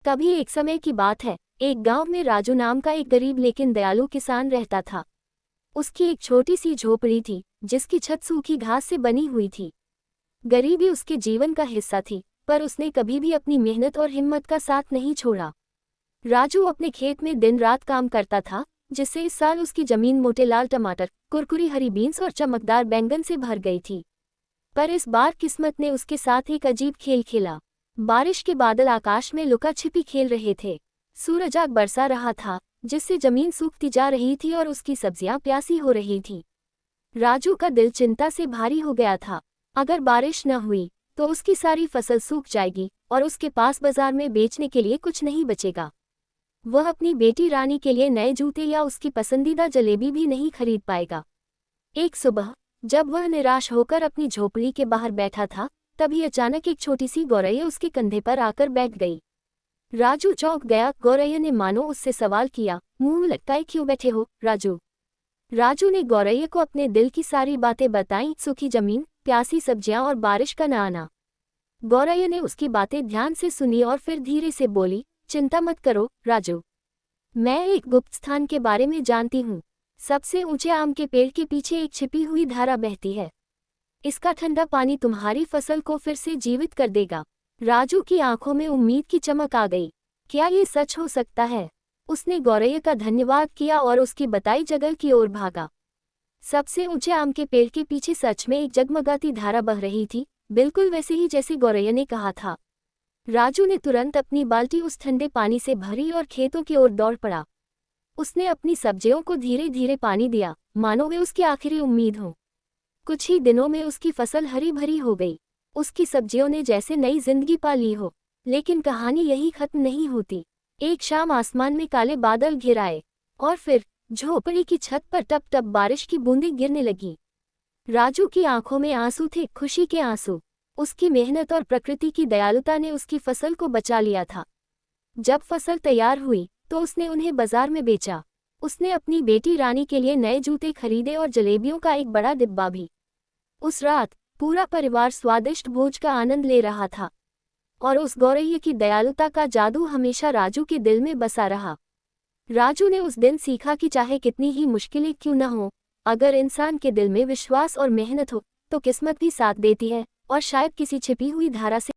कभी एक समय की बात है, एक गांव में राजू नाम का एक गरीब लेकिन दयालु किसान रहता था। उसकी एक छोटी सी झोपड़ी थी, जिसकी छत सूखी घास से बनी हुई थी। गरीबी उसके जीवन का हिस्सा थी, पर उसने कभी भी अपनी मेहनत और हिम्मत का साथ नहीं छोड़ा। राजू अपने खेत में दिन रात काम करता था, जिससे इस साल उसकी जमीन मोटे लाल टमाटर, कुरकुरी हरी बीन्स और चमकदार बैंगन से भर गई थी। पर इस बार किस्मत ने उसके साथ एक अजीब खेल खेला। बारिश के बादल आकाश में लुका छिपी खेल रहे थे। सूरज आग बरसा रहा था, जिससे जमीन सूखती जा रही थी और उसकी सब्जियां प्यासी हो रही थीं। राजू का दिल चिंता से भारी हो गया था। अगर बारिश न हुई तो उसकी सारी फसल सूख जाएगी और उसके पास बाजार में बेचने के लिए कुछ नहीं बचेगा। वह अपनी बेटी रानी के लिए नए जूते या उसकी पसंदीदा जलेबी भी नहीं खरीद पाएगा। एक सुबह जब वह निराश होकर अपनी झोपड़ी के बाहर बैठा था, तभी अचानक एक छोटी सी गौरैया उसके कंधे पर आकर बैठ गई। राजू चौंक गया। गौरैया ने मानो उससे सवाल किया, मुंह लटकाए क्यों बैठे हो राजू? राजू ने गौरैया को अपने दिल की सारी बातें बताईं, सूखी जमीन, प्यासी सब्जियां और बारिश का न आना। गौरैया ने उसकी बातें ध्यान से सुनी और फिर धीरे से बोली, चिंता मत करो राजू, मैं एक गुप्त स्थान के बारे में जानती हूँ। सबसे ऊंचे आम के पेड़ के पीछे एक छिपी हुई धारा बहती है। इसका ठंडा पानी तुम्हारी फसल को फिर से जीवित कर देगा। राजू की आंखों में उम्मीद की चमक आ गई। क्या ये सच हो सकता है? उसने गौरैया का धन्यवाद किया और उसकी बताई जगह की ओर भागा। सबसे ऊंचे आम के पेड़ के पीछे सच में एक जगमगाती धारा बह रही थी, बिल्कुल वैसे ही जैसे गौरैया ने कहा था। राजू ने तुरंत अपनी बाल्टी उस ठंडे पानी से भरी और खेतों की ओर दौड़ पड़ा। उसने अपनी सब्जियों को धीरे धीरे पानी दिया, मानो वे उसकी आखिरी उम्मीद हो। कुछ ही दिनों में उसकी फसल हरी भरी हो गई। उसकी सब्जियों ने जैसे नई जिंदगी पा ली हो। लेकिन कहानी यही खत्म नहीं होती। एक शाम आसमान में काले बादल घिर आए और फिर झोपड़ी की छत पर टप टप बारिश की बूंदें गिरने लगी। राजू की आंखों में आंसू थे, खुशी के आंसू। उसकी मेहनत और प्रकृति की दयालुता ने उसकी फसल को बचा लिया था। जब फसल तैयार हुई तो उसने उन्हें बाजार में बेचा। उसने अपनी बेटी रानी के लिए नए जूते खरीदे और जलेबियों का एक बड़ा डिब्बा भी। उस रात पूरा परिवार स्वादिष्ट भोज का आनंद ले रहा था और उस गौरैया की दयालुता का जादू हमेशा राजू के दिल में बसा रहा। राजू ने उस दिन सीखा कि चाहे कितनी ही मुश्किलें क्यों न हो, अगर इंसान के दिल में विश्वास और मेहनत हो तो किस्मत भी साथ देती है और शायद किसी छिपी हुई धारा से